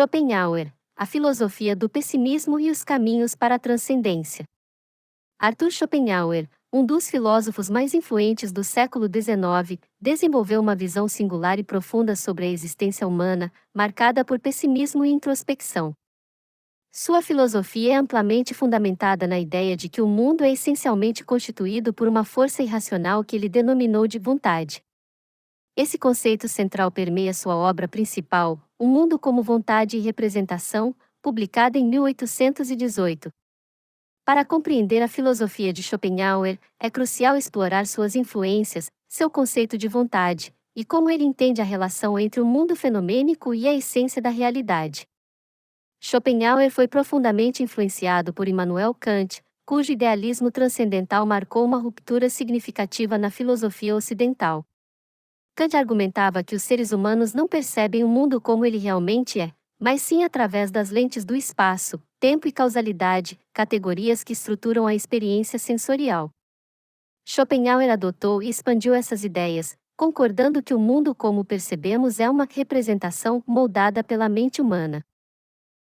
Schopenhauer, a filosofia do pessimismo e os caminhos para a transcendência. Arthur Schopenhauer, um dos filósofos mais influentes do século XIX, desenvolveu uma visão singular e profunda sobre a existência humana, marcada por pessimismo e introspecção. Sua filosofia é amplamente fundamentada na ideia de que o mundo é essencialmente constituído por uma força irracional que ele denominou de vontade. Esse conceito central permeia sua obra principal, O Mundo como Vontade e Representação, publicada em 1818. Para compreender a filosofia de Schopenhauer, é crucial explorar suas influências, seu conceito de vontade, e como ele entende a relação entre o mundo fenomênico e a essência da realidade. Schopenhauer foi profundamente influenciado por Immanuel Kant, cujo idealismo transcendental marcou uma ruptura significativa na filosofia ocidental. Kant argumentava que os seres humanos não percebem o mundo como ele realmente é, mas sim através das lentes do espaço, tempo e causalidade, categorias que estruturam a experiência sensorial. Schopenhauer adotou e expandiu essas ideias, concordando que o mundo como percebemos é uma representação moldada pela mente humana.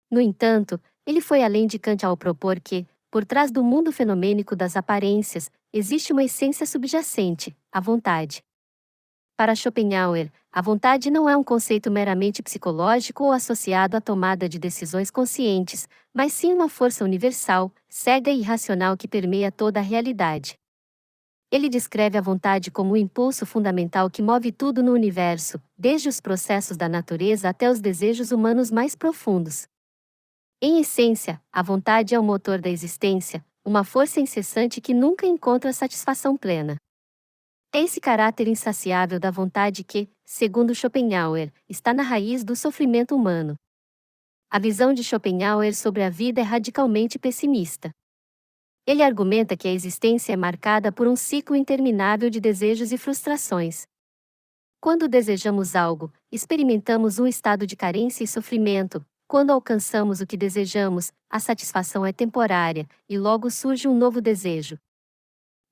No entanto, ele foi além de Kant ao propor que, por trás do mundo fenomênico das aparências, existe uma essência subjacente, a vontade. Para Schopenhauer, a vontade não é um conceito meramente psicológico ou associado à tomada de decisões conscientes, mas sim uma força universal, cega e irracional que permeia toda a realidade. Ele descreve a vontade como o impulso fundamental que move tudo no universo, desde os processos da natureza até os desejos humanos mais profundos. Em essência, a vontade é o motor da existência, uma força incessante que nunca encontra satisfação plena. É esse caráter insaciável da vontade que, segundo Schopenhauer, está na raiz do sofrimento humano. A visão de Schopenhauer sobre a vida é radicalmente pessimista. Ele argumenta que a existência é marcada por um ciclo interminável de desejos e frustrações. Quando desejamos algo, experimentamos um estado de carência e sofrimento. Quando alcançamos o que desejamos, a satisfação é temporária, e logo surge um novo desejo.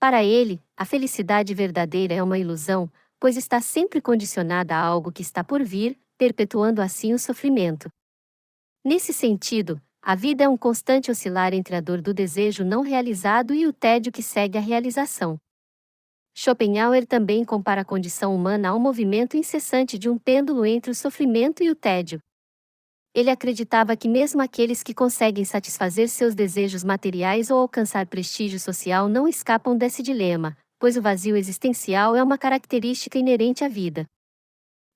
Para ele, a felicidade verdadeira é uma ilusão, pois está sempre condicionada a algo que está por vir, perpetuando assim o sofrimento. Nesse sentido, a vida é um constante oscilar entre a dor do desejo não realizado e o tédio que segue a realização. Schopenhauer também compara a condição humana ao movimento incessante de um pêndulo entre o sofrimento e o tédio. Ele acreditava que mesmo aqueles que conseguem satisfazer seus desejos materiais ou alcançar prestígio social não escapam desse dilema, pois o vazio existencial é uma característica inerente à vida.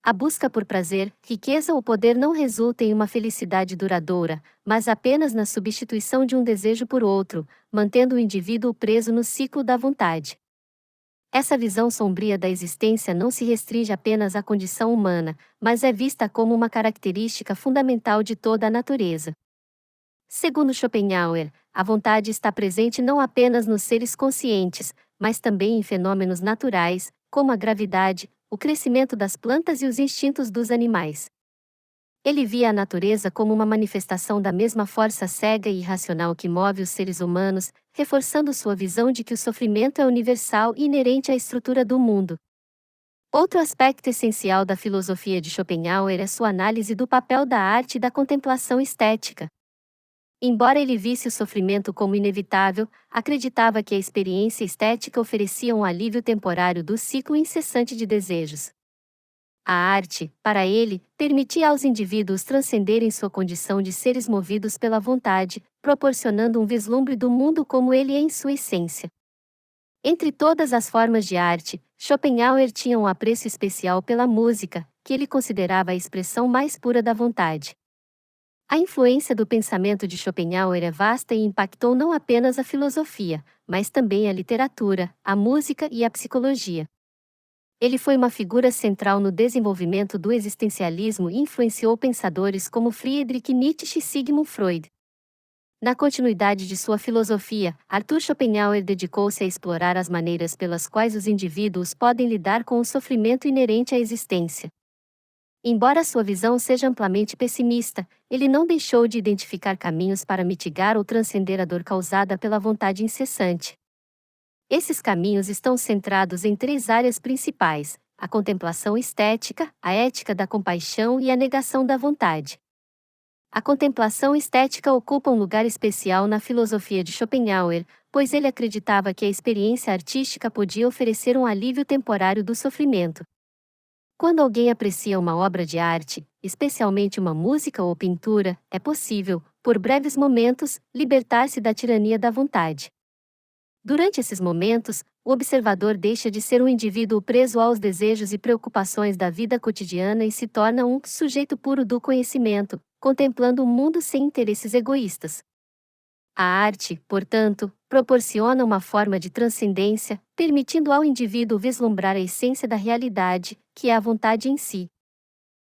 A busca por prazer, riqueza ou poder não resulta em uma felicidade duradoura, mas apenas na substituição de um desejo por outro, mantendo o indivíduo preso no ciclo da vontade. Essa visão sombria da existência não se restringe apenas à condição humana, mas é vista como uma característica fundamental de toda a natureza. Segundo Schopenhauer, a vontade está presente não apenas nos seres conscientes, mas também em fenômenos naturais, como a gravidade, o crescimento das plantas e os instintos dos animais. Ele via a natureza como uma manifestação da mesma força cega e irracional que move os seres humanos, reforçando sua visão de que o sofrimento é universal e inerente à estrutura do mundo. Outro aspecto essencial da filosofia de Schopenhauer é sua análise do papel da arte e da contemplação estética. Embora ele visse o sofrimento como inevitável, acreditava que a experiência estética oferecia um alívio temporário do ciclo incessante de desejos. A arte, para ele, permitia aos indivíduos transcenderem sua condição de seres movidos pela vontade, proporcionando um vislumbre do mundo como ele é em sua essência. Entre todas as formas de arte, Schopenhauer tinha um apreço especial pela música, que ele considerava a expressão mais pura da vontade. A influência do pensamento de Schopenhauer é vasta e impactou não apenas a filosofia, mas também a literatura, a música e a psicologia. Ele foi uma figura central no desenvolvimento do existencialismo e influenciou pensadores como Friedrich Nietzsche e Sigmund Freud. Na continuidade de sua filosofia, Arthur Schopenhauer dedicou-se a explorar as maneiras pelas quais os indivíduos podem lidar com o sofrimento inerente à existência. Embora sua visão seja amplamente pessimista, ele não deixou de identificar caminhos para mitigar ou transcender a dor causada pela vontade incessante. Esses caminhos estão centrados em três áreas principais: a contemplação estética, a ética da compaixão e a negação da vontade. A contemplação estética ocupa um lugar especial na filosofia de Schopenhauer, pois ele acreditava que a experiência artística podia oferecer um alívio temporário do sofrimento. Quando alguém aprecia uma obra de arte, especialmente uma música ou pintura, é possível, por breves momentos, libertar-se da tirania da vontade. Durante esses momentos, o observador deixa de ser um indivíduo preso aos desejos e preocupações da vida cotidiana e se torna um sujeito puro do conhecimento, contemplando o mundo sem interesses egoístas. A arte, portanto, proporciona uma forma de transcendência, permitindo ao indivíduo vislumbrar a essência da realidade, que é a vontade em si.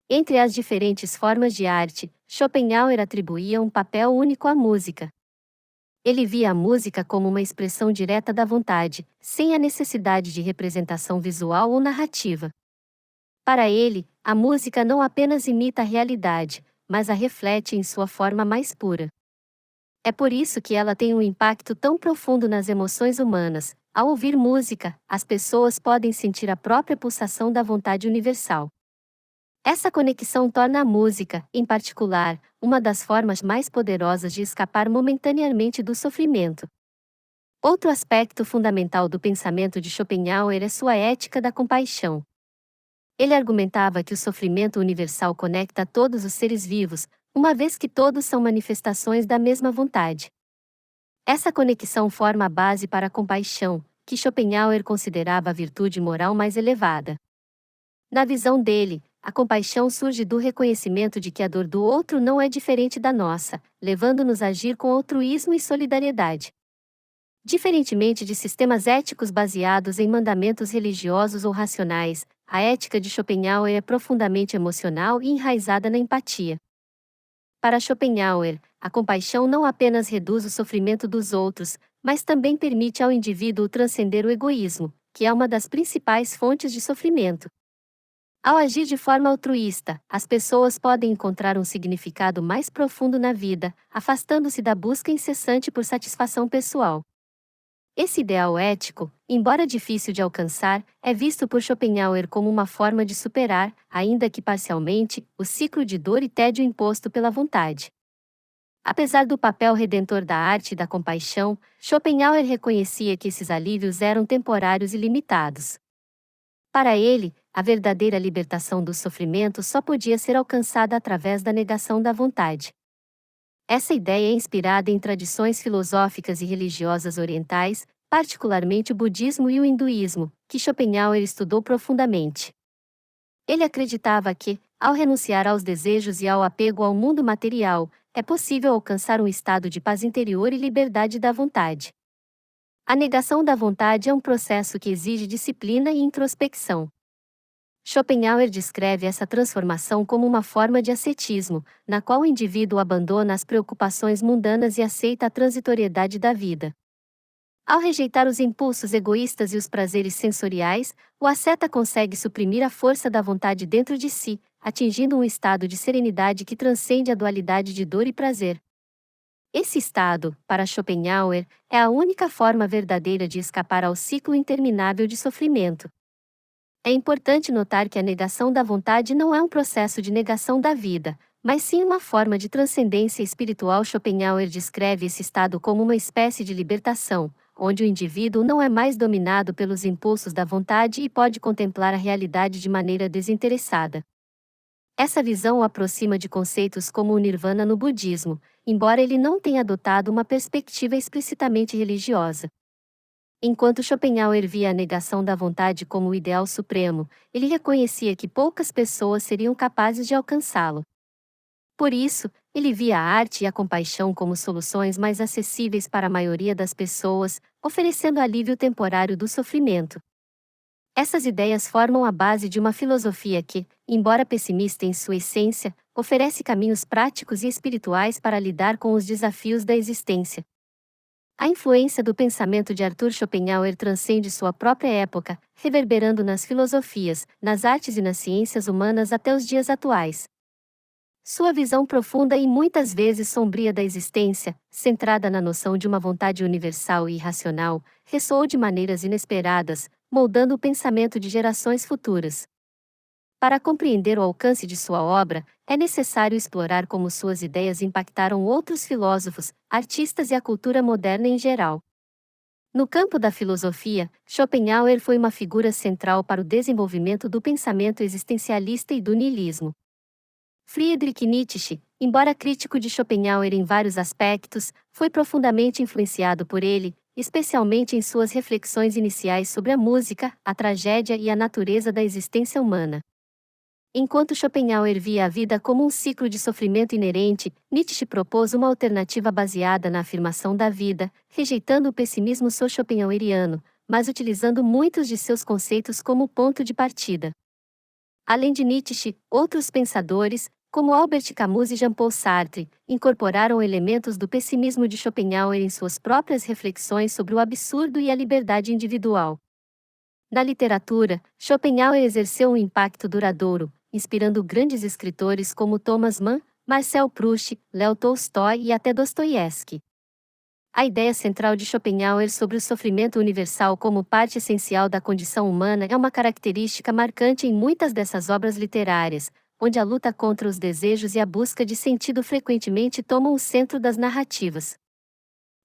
Entre as diferentes formas de arte, Schopenhauer atribuía um papel único à música. Ele via a música como uma expressão direta da vontade, sem a necessidade de representação visual ou narrativa. Para ele, a música não apenas imita a realidade, mas a reflete em sua forma mais pura. É por isso que ela tem um impacto tão profundo nas emoções humanas. Ao ouvir música, as pessoas podem sentir a própria pulsação da vontade universal. Essa conexão torna a música, em particular, uma das formas mais poderosas de escapar momentaneamente do sofrimento. Outro aspecto fundamental do pensamento de Schopenhauer é sua ética da compaixão. Ele argumentava que o sofrimento universal conecta todos os seres vivos, uma vez que todos são manifestações da mesma vontade. Essa conexão forma a base para a compaixão, que Schopenhauer considerava a virtude moral mais elevada. Na visão dele, a compaixão surge do reconhecimento de que a dor do outro não é diferente da nossa, levando-nos a agir com altruísmo e solidariedade. Diferentemente de sistemas éticos baseados em mandamentos religiosos ou racionais, a ética de Schopenhauer é profundamente emocional e enraizada na empatia. Para Schopenhauer, a compaixão não apenas reduz o sofrimento dos outros, mas também permite ao indivíduo transcender o egoísmo, que é uma das principais fontes de sofrimento. Ao agir de forma altruísta, as pessoas podem encontrar um significado mais profundo na vida, afastando-se da busca incessante por satisfação pessoal. Esse ideal ético, embora difícil de alcançar, é visto por Schopenhauer como uma forma de superar, ainda que parcialmente, o ciclo de dor e tédio imposto pela vontade. Apesar do papel redentor da arte e da compaixão, Schopenhauer reconhecia que esses alívios eram temporários e limitados. Para ele, a verdadeira libertação do sofrimento só podia ser alcançada através da negação da vontade. Essa ideia é inspirada em tradições filosóficas e religiosas orientais, particularmente o budismo e o hinduísmo, que Schopenhauer estudou profundamente. Ele acreditava que, ao renunciar aos desejos e ao apego ao mundo material, é possível alcançar um estado de paz interior e liberdade da vontade. A negação da vontade é um processo que exige disciplina e introspecção. Schopenhauer descreve essa transformação como uma forma de ascetismo, na qual o indivíduo abandona as preocupações mundanas e aceita a transitoriedade da vida. Ao rejeitar os impulsos egoístas e os prazeres sensoriais, o asceta consegue suprimir a força da vontade dentro de si, atingindo um estado de serenidade que transcende a dualidade de dor e prazer. Esse estado, para Schopenhauer, é a única forma verdadeira de escapar ao ciclo interminável de sofrimento. É importante notar que a negação da vontade não é um processo de negação da vida, mas sim uma forma de transcendência espiritual. Schopenhauer descreve esse estado como uma espécie de libertação, onde o indivíduo não é mais dominado pelos impulsos da vontade e pode contemplar a realidade de maneira desinteressada. Essa visão o aproxima de conceitos como o nirvana no budismo, embora ele não tenha adotado uma perspectiva explicitamente religiosa. Enquanto Schopenhauer via a negação da vontade como o ideal supremo, ele reconhecia que poucas pessoas seriam capazes de alcançá-lo. Por isso, ele via a arte e a compaixão como soluções mais acessíveis para a maioria das pessoas, oferecendo alívio temporário do sofrimento. Essas ideias formam a base de uma filosofia que, embora pessimista em sua essência, oferece caminhos práticos e espirituais para lidar com os desafios da existência. A influência do pensamento de Arthur Schopenhauer transcende sua própria época, reverberando nas filosofias, nas artes e nas ciências humanas até os dias atuais. Sua visão profunda e muitas vezes sombria da existência, centrada na noção de uma vontade universal e irracional, ressoou de maneiras inesperadas, moldando o pensamento de gerações futuras. Para compreender o alcance de sua obra, é necessário explorar como suas ideias impactaram outros filósofos, artistas e a cultura moderna em geral. No campo da filosofia, Schopenhauer foi uma figura central para o desenvolvimento do pensamento existencialista e do niilismo. Friedrich Nietzsche, embora crítico de Schopenhauer em vários aspectos, foi profundamente influenciado por ele, especialmente em suas reflexões iniciais sobre a música, a tragédia e a natureza da existência humana. Enquanto Schopenhauer via a vida como um ciclo de sofrimento inerente, Nietzsche propôs uma alternativa baseada na afirmação da vida, rejeitando o pessimismo schopenhaueriano, mas utilizando muitos de seus conceitos como ponto de partida. Além de Nietzsche, outros pensadores, como Albert Camus e Jean-Paul Sartre, incorporaram elementos do pessimismo de Schopenhauer em suas próprias reflexões sobre o absurdo e a liberdade individual. Na literatura, Schopenhauer exerceu um impacto duradouro, inspirando grandes escritores como Thomas Mann, Marcel Proust, Léo Tolstói e até Dostoiévski. A ideia central de Schopenhauer sobre o sofrimento universal como parte essencial da condição humana é uma característica marcante em muitas dessas obras literárias, onde a luta contra os desejos e a busca de sentido frequentemente tomam o centro das narrativas.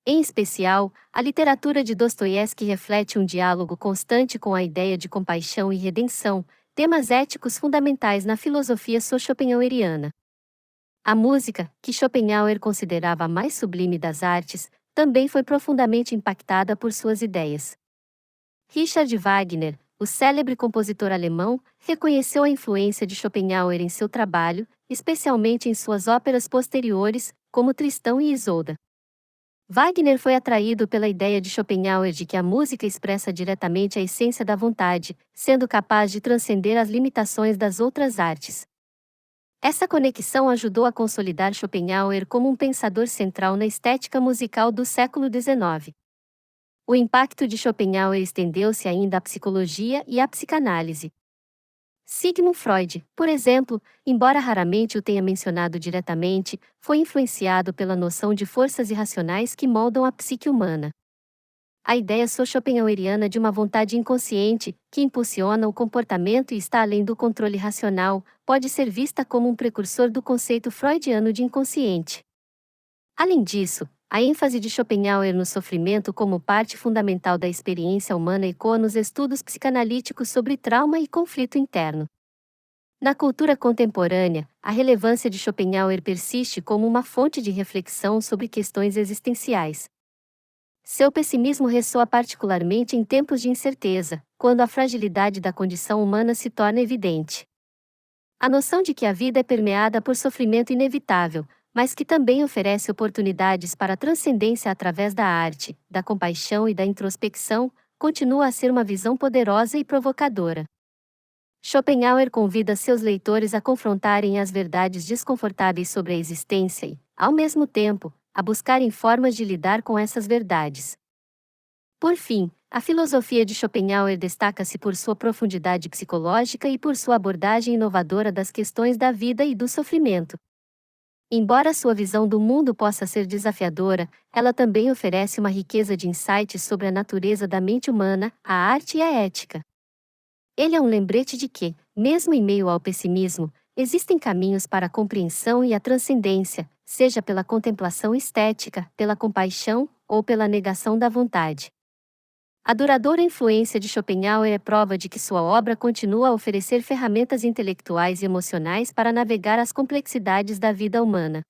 Em especial, a literatura de Dostoiévski reflete um diálogo constante com a ideia de compaixão e redenção, temas éticos fundamentais na filosofia schopenhaueriana. A música, que Schopenhauer considerava a mais sublime das artes, também foi profundamente impactada por suas ideias. Richard Wagner, o célebre compositor alemão, reconheceu a influência de Schopenhauer em seu trabalho, especialmente em suas óperas posteriores, como Tristão e Isolda. Wagner foi atraído pela ideia de Schopenhauer de que a música expressa diretamente a essência da vontade, sendo capaz de transcender as limitações das outras artes. Essa conexão ajudou a consolidar Schopenhauer como um pensador central na estética musical do século XIX. O impacto de Schopenhauer estendeu-se ainda à psicologia e à psicanálise. Sigmund Freud, por exemplo, embora raramente o tenha mencionado diretamente, foi influenciado pela noção de forças irracionais que moldam a psique humana. A ideia schopenhaueriana de uma vontade inconsciente, que impulsiona o comportamento e está além do controle racional, pode ser vista como um precursor do conceito freudiano de inconsciente. Além disso, a ênfase de Schopenhauer no sofrimento como parte fundamental da experiência humana ecoa nos estudos psicanalíticos sobre trauma e conflito interno. Na cultura contemporânea, a relevância de Schopenhauer persiste como uma fonte de reflexão sobre questões existenciais. Seu pessimismo ressoa particularmente em tempos de incerteza, quando a fragilidade da condição humana se torna evidente. A noção de que a vida é permeada por sofrimento inevitável, mas que também oferece oportunidades para a transcendência através da arte, da compaixão e da introspecção, continua a ser uma visão poderosa e provocadora. Schopenhauer convida seus leitores a confrontarem as verdades desconfortáveis sobre a existência e, ao mesmo tempo, a buscarem formas de lidar com essas verdades. Por fim, a filosofia de Schopenhauer destaca-se por sua profundidade psicológica e por sua abordagem inovadora das questões da vida e do sofrimento. Embora sua visão do mundo possa ser desafiadora, ela também oferece uma riqueza de insights sobre a natureza da mente humana, a arte e a ética. Ele é um lembrete de que, mesmo em meio ao pessimismo, existem caminhos para a compreensão e a transcendência, seja pela contemplação estética, pela compaixão ou pela negação da vontade. A duradoura influência de Schopenhauer é prova de que sua obra continua a oferecer ferramentas intelectuais e emocionais para navegar as complexidades da vida humana.